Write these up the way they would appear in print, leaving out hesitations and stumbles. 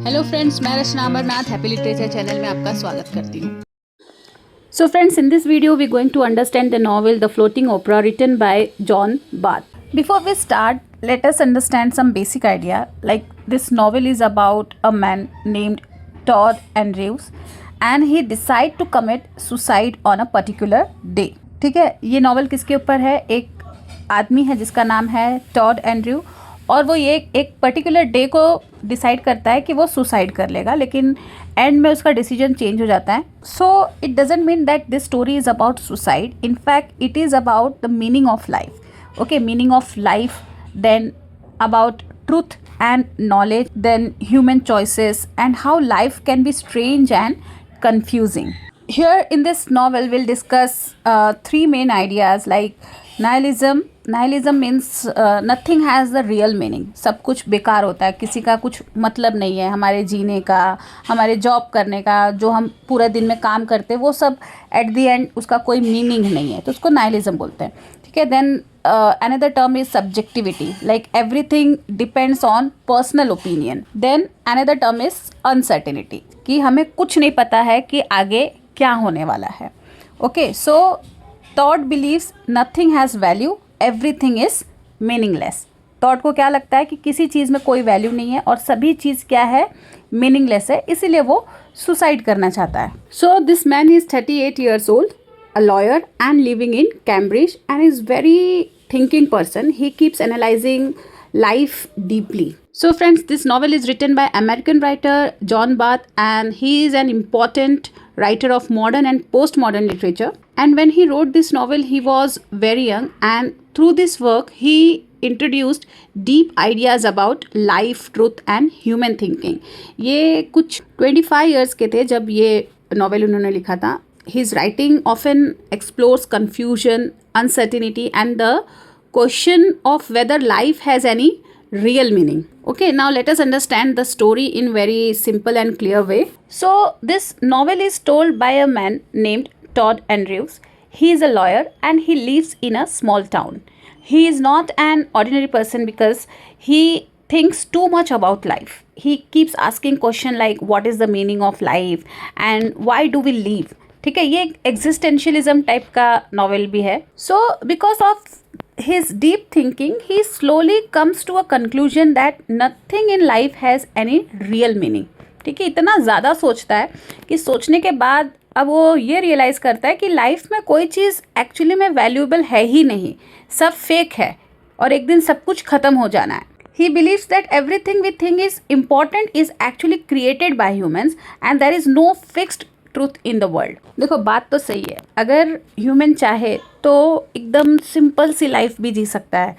Hello friends, मैं रचना Amarnath happy literature channel में आपका स्वागत करती हूँ। So friends, in this video we're going to understand the novel The Floating Opera written by John Barth. Before we start, let us understand some basic idea. Like this novel is about a man named Todd Andrews and he decide to commit suicide on a particular day. ठीक है, ये novel किसके ऊपर है? एक आदमी है जिसका नाम है टॉड एंड्रयू और वो ये एक पर्टिकुलर डे को डिसाइड करता है कि वो सुसाइड कर लेगा, लेकिन एंड में उसका डिसीजन चेंज हो जाता है. So it doesn't mean that this story is about suicide. In fact it is about the meaning of life. Okay, meaning of life, then about truth and knowledge, then human choices and how life can be strange and confusing. Here in this novel we'll discuss three main ideas like nihilism. Nihilism means nothing has the real meaning. सब कुछ बेकार होता है, किसी का कुछ मतलब नहीं है हमारे जीने का, हमारे जॉब करने का, जो हम पूरा दिन में काम करते हैं वो सब एट द एंड उसका कोई मीनिंग नहीं है, तो उसको नाइलिज्म बोलते हैं. ठीक है. Then another term is subjectivity, like everything depends on personal opinion. Then another term is uncertainty, कि हमें कुछ नहीं पता है कि आगे क्या होने वाला है. Okay, so Todd believes nothing has value, everything is meaningless. Todd को क्या लगता है कि किसी चीज़ में कोई वैल्यू नहीं है और सभी चीज़ क्या है, मीनिंगलेस है, इसीलिए वो सुसाइड करना चाहता है. So this man is 38 years old, a lawyer and living in Cambridge and is very thinking person. He keeps analyzing life deeply. So friends, this novel is written by American writer John Barth and he is an important writer of modern and postmodern literature. And when he wrote this novel, he was very young, and through this work he introduced deep ideas about life, truth and human thinking. ये कुछ 25 years के थे जब ये novel उन्होंने लिखा था. His writing often explores confusion, uncertainty and the question of whether life has any real meaning. Okay, now let us understand the story in very simple and clear way. So this novel is told by a man named Todd Andrews. He is a lawyer and he lives in a small town. He is not an ordinary person because he thinks too much about life. He keeps asking question like what is the meaning of life and why do we live. ठीक है, ये existentialism type का novel भी है. So because of his deep thinking he slowly comes to a conclusion that nothing in life has any real meaning. ठीक है, इतना ज़्यादा सोचता है कि सोचने के बाद अब वो ये रियलाइज़ करता है कि लाइफ में कोई चीज़ एक्चुअली में वैल्यूएबल है ही नहीं, सब फेक है और एक दिन सब कुछ ख़त्म हो जाना है. He believes that everything we think is important is actually created by humans and there is no fixed truth in the world. देखो, बात तो सही है, अगर ह्यूमन चाहे तो एकदम सिंपल सी लाइफ भी जी सकता है,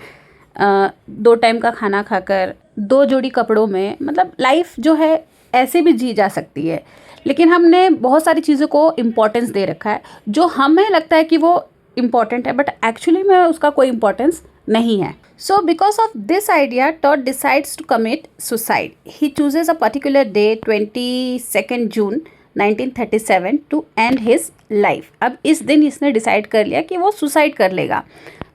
2 टाइम का खाना खाकर 2 जोड़ी कपड़ों में, मतलब लाइफ जो है ऐसे भी जी जा सकती है. लेकिन हमने बहुत सारी चीज़ों को इम्पोर्टेंस दे रखा है जो हमें लगता है कि वो इम्पॉर्टेंट है, बट एक्चुअली में उसका कोई इम्पोर्टेंस नहीं है. So because of this idea, Todd decides to commit suicide. He chooses a particular day, 22nd June 1937 to end his life. अब इस दिन इसने डिसाइड कर लिया कि वो सुसाइड कर लेगा.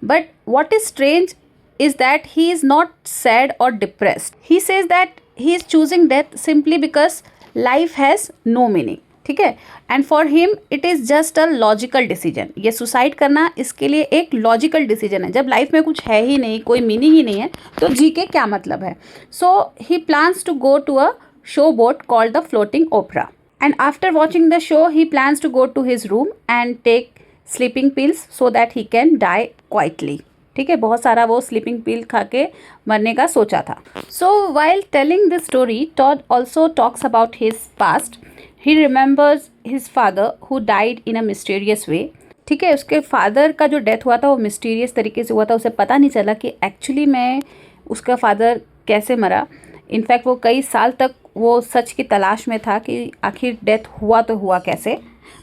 But what is strange is that he is not sad और depressed. He says that he is choosing death simply because life has no meaning. ठीक है, and for him it is just a logical decision. ये suicide करना इसके लिए एक logical decision है. जब लाइफ में कुछ है ही नहीं, कोई मीनिंग ही नहीं है, तो जी के क्या मतलब है. So he plans to go to a show boat called the floating opera. And after watching the show, he plans to go to his room and take sleeping pills so that he can die quietly. ठीक है, बहुत सारा वो sleeping पिल खा के मरने का सोचा था. So while telling this story, Todd also talks about his past. He remembers his father who died in a mysterious way. ठीक है, उसके फादर का जो डेथ हुआ था वो मिस्टीरियस तरीके से हुआ था. उसे पता नहीं चला कि एक्चुअली में उसका फादर कैसे मरा. इनफैक्ट वो कई साल तक वो सच की तलाश में था कि आखिर डेथ हुआ तो हुआ कैसे,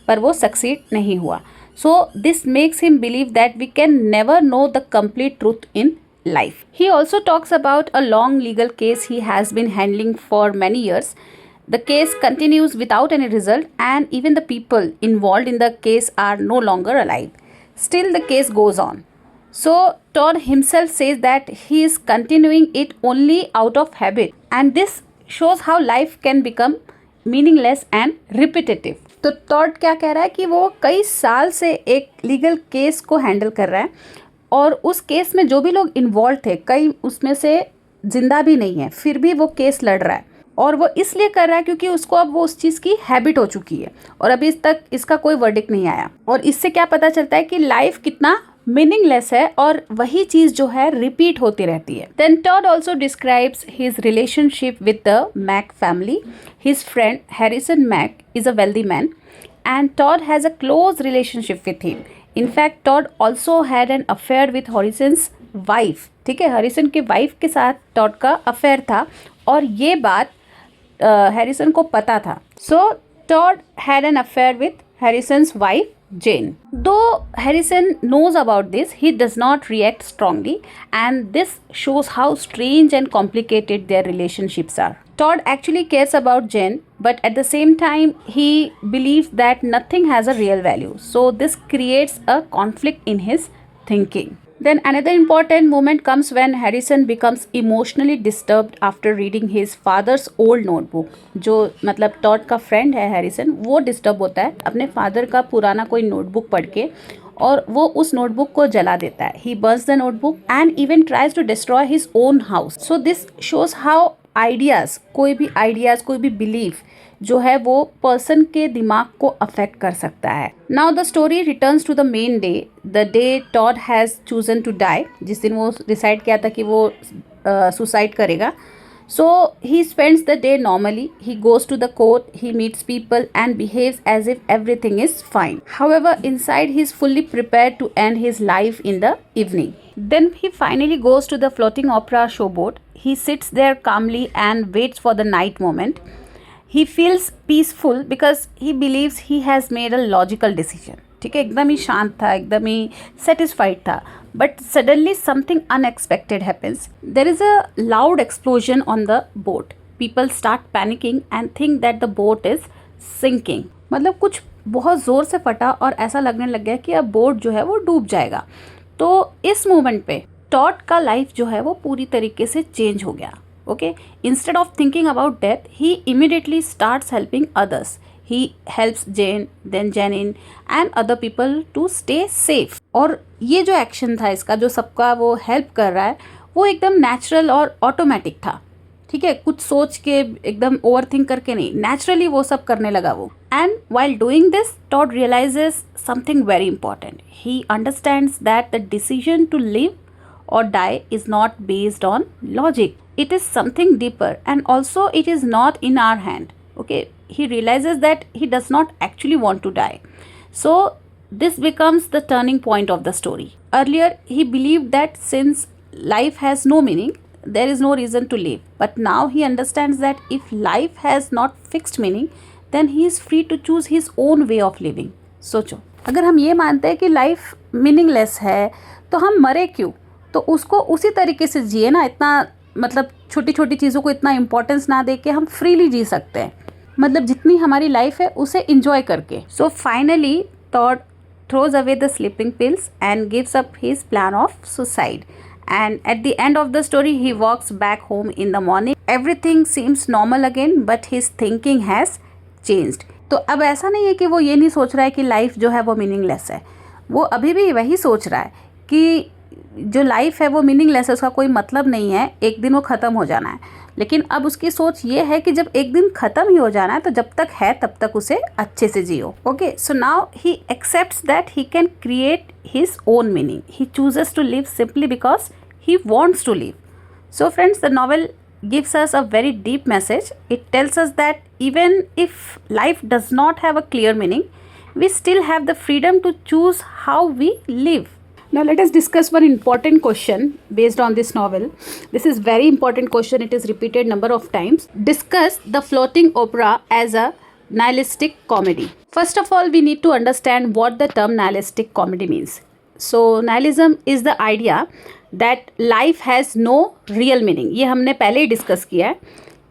पर वो सक्सीड नहीं हुआ. So this makes him believe that we can never know the complete truth in life. He also talks about a long legal case he has been handling for many years. The case continues without any result and even the people involved in the case are no longer alive. Still the case goes on. So Todd himself says that he is continuing it only out of habit and this shows how life can become meaningless and repetitive. तो Tod क्या कह रहा है कि वो कई साल से एक लीगल केस को हैंडल कर रहा है और उस केस में जो भी लोग इन्वॉल्व थे कई उसमें से जिंदा भी नहीं है, फिर भी वो केस लड़ रहा है और वो इसलिए कर रहा है क्योंकि उसको अब वो उस चीज़ की हैबिट हो चुकी है और अभी तक इसका कोई वर्डिक्ट नहीं आया। और इससे क्या पता चलता है कि लाइफ कितना मीनिंगलेस है और वही चीज़ जो है रिपीट होती रहती है। Then Todd also describes his relationship with the Mack family. His friend Harrison Mack is a wealthy man and Todd has a close relationship with him. In fact, Todd also had an affair with Harrison's wife. ठीक है, Harrison के wife के साथ Tod का affair था और ये बात हैरिसन को पता था। So Todd had an affair with Harrison's wife Jane. Though Harrison knows about this, he does not react strongly, and this shows how strange and complicated their relationships are. Todd actually cares about Jane, but at the same time, he believes that nothing has a real value. So this creates a conflict in his thinking. Then another important moment comes when Harrison becomes emotionally disturbed after reading his father's old notebook. जो मतलब Tod का friend है Harrison, वो disturb होता है अपने father का पुराना कोई नोटबुक पढ़ के और वो उस नोटबुक को जला देता है। He burns the notebook and even tries to destroy his own house. So this shows how कोई भी बिलीफ जो है वो पर्सन के दिमाग को अफेक्ट कर सकता है। Now the story returns to the main day, the day Todd has chosen to die, जिस दिन वो डिसाइड किया था कि वो सुसाइड करेगा। So he spends the day normally. He goes to the court, he meets people and behaves as if everything is fine. However, inside he is fully prepared to end his life in the evening. Then he finally goes to the floating opera showboat. He sits there calmly and waits for the night moment. He feels peaceful because he believes he has made a logical decision. ठीक है, एकदम ही शांत था, एकदम ही satisfied था। But suddenly something unexpected happens. There is a loud explosion on the boat. People start panicking and think that the boat is sinking. मतलब कुछ बहुत ज़ोर से फटा और ऐसा लगने लग गया कि अब बोट जो है वो डूब जाएगा। तो इस मोमेंट पे टॉड का लाइफ जो है वो पूरी तरीके से चेंज हो गया। Okay, instead of thinking about death, he immediately starts helping others. He helps Jane, then Janine and other people to stay safe. और ये जो एक्शन था इसका, जो सबका वो हेल्प कर रहा है, वो एकदम नेचुरल और ऑटोमेटिक था। ठीक है, कुछ सोच के एकदम ओवर थिंक करके नहीं, नेचुरली वो सब करने लगा वो। And while doing this, Todd realizes something very important. He understands that the decision to live or die is not based on logic. It is something deeper and also it is not in our hand. Okay, he realizes that he does not actually want to die. So this becomes the turning point of the story. Earlier he believed that since life has no meaning, there is no reason to live. But now he understands that if life has not fixed meaning, then he is free to choose his own way of living. सोचो, अगर हम ये मानते हैं कि life meaningless है तो हम मरे क्यों? तो उसको उसी तरीके से जिए ना, इतना मतलब छोटी छोटी चीज़ों को इतना इम्पोर्टेंस ना दे के हम फ्रीली जी सकते हैं, मतलब जितनी हमारी लाइफ है उसे इंजॉय करके. So finally Todd throws away the sleeping pills and gives up his plan of suicide. And at the end of the story, he walks back home in the morning. Everything seems normal again, but his thinking has changed. तो अब ऐसा नहीं है कि वो ये नहीं सोच रहा है कि लाइफ जो है वो मीनिंगलेस है. वो अभी भी वही सोच रहा है कि जो लाइफ है वो मीनिंगलेस है, उसका कोई मतलब नहीं है, एक दिन वो ख़त्म हो जाना है. लेकिन अब उसकी सोच ये है कि जब एक दिन ख़त्म ही हो जाना है तो जब तक है तब तक उसे अच्छे से जियो. Okay, so now he accepts that he can create his own meaning. He chooses to live simply because he wants to live. So friends, the novel gives us a very deep message. It tells us that even if life does not have a clear meaning, we still have the freedom to choose how we live. Now let us discuss one important question based on this novel. This is very important question. It is repeated number of times. Discuss the floating opera as a nihilistic comedy. First of all, we need to understand what the term nihilistic comedy means. So nihilism is the idea that life has no real meaning. ये हमने पहले ही discuss किया है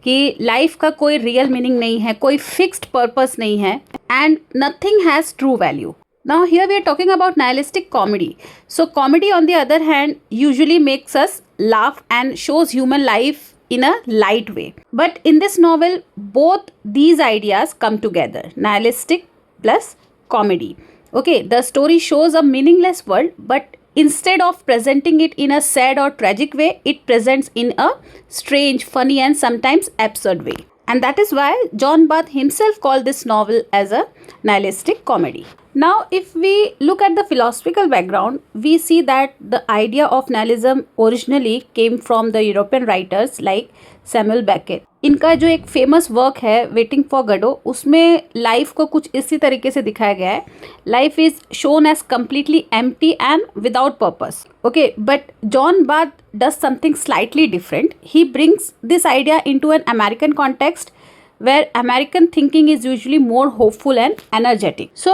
कि life का कोई real meaning नहीं है, कोई फिक्स्ड पर्पस नहीं है, and nothing has true value. Now here we are talking about nihilistic comedy. So comedy on the other hand usually makes us laugh and shows human life in a light way. But in this novel, both these ideas come together, nihilistic plus comedy. Okay, the story shows a meaningless world, but instead of presenting it in a sad or tragic way, it presents in a strange, funny and sometimes absurd way. And that is why John Barth himself called this novel as a nihilistic comedy. Now, if we look at the philosophical background, we see that the idea of nihilism originally came from the European writers like Samuel Beckett. इनका जो एक famous work है waiting for गडो, उसमें life को कुछ इसी तरीके से दिखाया गया है. Life is shown as completely empty and without purpose. Okay, but John Barth does something slightly different. He brings this idea into an American context where American thinking is usually more hopeful and energetic. So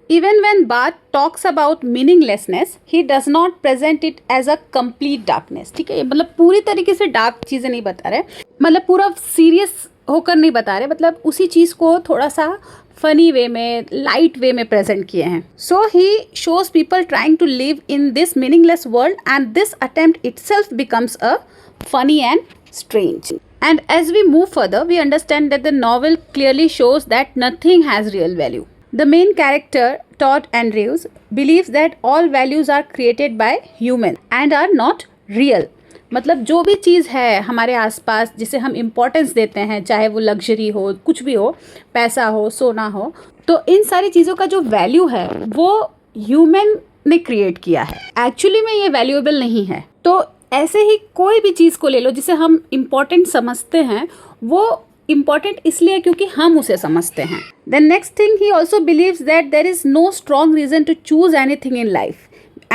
even when Barth talks about meaninglessness, he does not present it as a complete darkness. ठीक है, मतलब पूरी तरीके से dark चीज़ें नहीं बता रहे, मतलब पूरा सीरियस होकर नहीं बता रहे, मतलब उसी चीज़ को थोड़ा सा फनी वे में, लाइट वे में प्रेजेंट किए हैं. So he shows people trying to live in this meaningless world and this attempt itself becomes a funny and strange. And as we move further, we understand that the novel clearly shows that nothing has real value. The main character, Todd Andrews, believes that all values are created by humans and are not real. मतलब जो भी चीज़ है हमारे आसपास जिसे हम importance देते हैं, चाहे वो लग्जरी हो, कुछ भी हो, पैसा हो, सोना हो, तो इन सारी चीज़ों का जो वैल्यू है वो ह्यूमन ने क्रिएट किया है. एक्चुअली में ये वैल्यूएबल नहीं है. तो ऐसे ही कोई भी चीज़ को ले लो जिसे हम इम्पोर्टेंट समझते हैं, वो इम्पॉर्टेंट इसलिए क्योंकि हम उसे समझते हैं. Then next thing, he also believes that there is no strong reason to choose anything in life.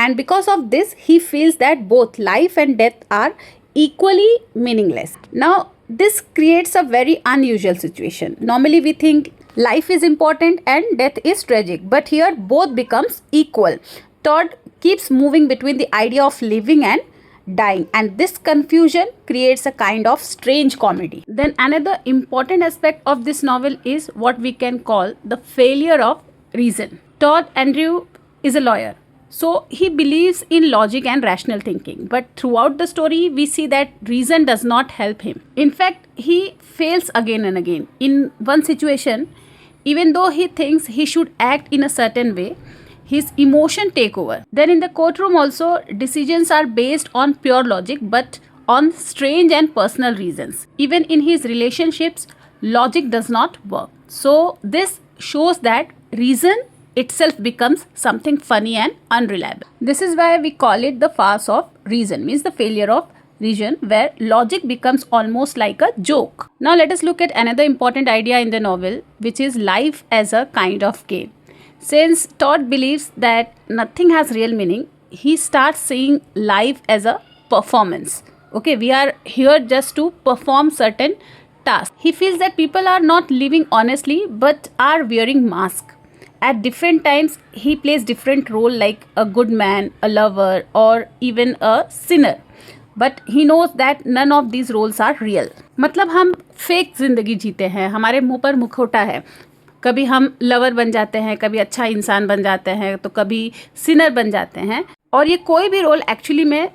And because of this, he feels that both life and death are equally meaningless. Now, this creates a very unusual situation. Normally, we think life is important and death is tragic, but here both becomes equal. Todd keeps moving between the idea of living and dying, and this confusion creates a kind of strange comedy. Then another important aspect of this novel is what we can call the failure of reason. Todd Andrews is a lawyer. So he believes in logic and rational thinking, but throughout the story we see that reason does not help him. In fact, he fails again and again. In one situation, even though he thinks he should act in a certain way, his emotion take over. Then in the courtroom also, decisions are based on pure logic but on strange and personal reasons. Even in his relationships, logic does not work. So this shows that reason itself becomes something funny and unreliable. This is why we call it the farce of reason, means the failure of reason, where logic becomes almost like a joke. Now let us look at another important idea in the novel, which is life as a kind of game. Since Todd believes that nothing has real meaning, he starts seeing life as a performance. Okay, we are here just to perform certain tasks. He feels that people are not living honestly but are wearing masks. At different times, he plays different role like a good man, a lover, or even a sinner. But he knows that none of these roles are real. मतलब हम fake जिंदगी जीते हैं, हमारे मुंह पर मुखौटा है. कभी हम लवर बन जाते हैं, कभी अच्छा इंसान बन जाते हैं, तो कभी सिनर बन जाते हैं. और ये कोई भी रोल एक्चुअली में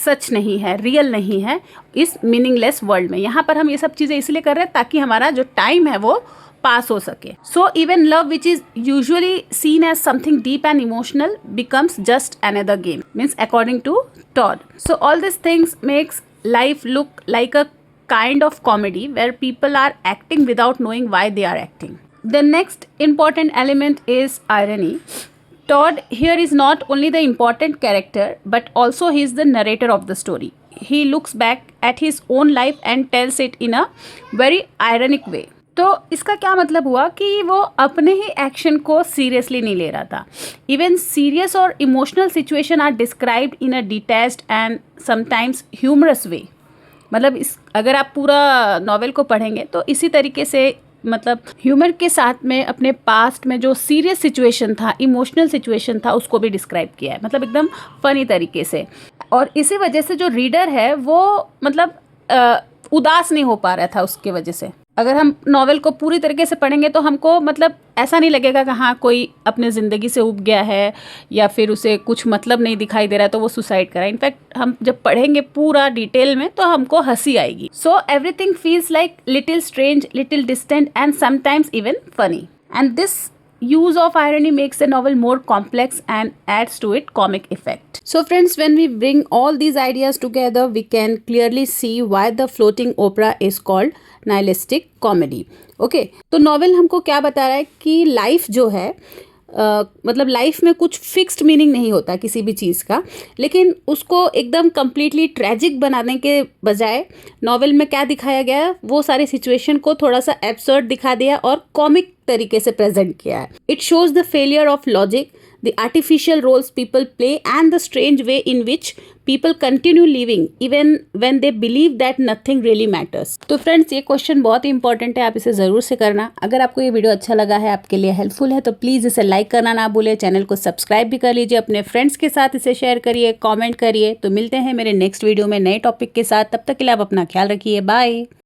सच नहीं है, रियल नहीं है इस मीनिंगलेस वर्ल्ड में. यहाँ पर हम ये सब चीज़ें इसलिए कर रहे हैं ताकि हमारा जो टाइम है वो पास हो सके. So even love which is usually seen as something deep and emotional becomes just another game, means according to Todd. So all this things makes life look like a kind of comedy where people are acting without knowing why they are acting. The next important element is irony. Todd here is not only the important character but also he is the narrator of the story. He looks back at his own life and tells it in a very ironic way. तो इसका क्या मतलब हुआ कि वो अपने ही action को seriously नहीं ले रहा था. इवन सीरियस और emotional situation are described in a detached and sometimes humorous way. मतलब इस अगर आप पूरा नॉवेल को पढ़ेंगे तो इसी तरीके से मतलब ह्यूमर के साथ में अपने पास्ट में जो सीरियस सिचुएशन था, इमोशनल सिचुएशन था, उसको भी डिस्क्राइब किया है, मतलब एकदम फनी तरीके से. और इसी वजह से जो रीडर है वो मतलब उदास नहीं हो पा रहा था उसके वजह से. अगर हम नॉवेल को पूरी तरीके से पढ़ेंगे तो हमको मतलब ऐसा नहीं लगेगा कि हाँ कोई अपने ज़िंदगी से उब गया है या फिर उसे कुछ मतलब नहीं दिखाई दे रहा है तो वो सुसाइड करा। इनफैक्ट हम जब पढ़ेंगे पूरा डिटेल में तो हमको हंसी आएगी। So everything feels like little strange, little distant and sometimes even funny, and this use of irony makes the novel more complex and adds to it comic effect. So friends, when we bring all these ideas together, we can clearly see why the floating opera is called nihilistic comedy. Okay, तो novel हमको क्या बता रहा है कि life जो है मतलब लाइफ में कुछ फिक्स्ड मीनिंग नहीं होता किसी भी चीज़ का, लेकिन उसको एकदम कम्प्लीटली ट्रैजिक बनाने के बजाय नॉवेल में क्या दिखाया गया है, वो सारी सिचुएशन को थोड़ा सा एब्सर्ड दिखा दिया और कॉमिक तरीके से प्रेजेंट किया है. It shows the failure of logic, the artificial roles people play and the strange way in which people continue living even when they believe that nothing really matters. तो friends ये question बहुत ही important है, आप इसे ज़रूर से करना. अगर आपको ये वीडियो अच्छा लगा है, आपके लिए हेल्पफुल है, तो प्लीज़ इसे लाइक करना ना भूलें, चैनल को सब्सक्राइब भी कर लीजिए, अपने फ्रेंड्स के साथ इसे शेयर करिए, कॉमेंट करिए. तो मिलते हैं मेरे नेक्स्ट वीडियो में नए टॉपिक के साथ. तब तक के लिए आप अपना ख्याल रखिए. बाय.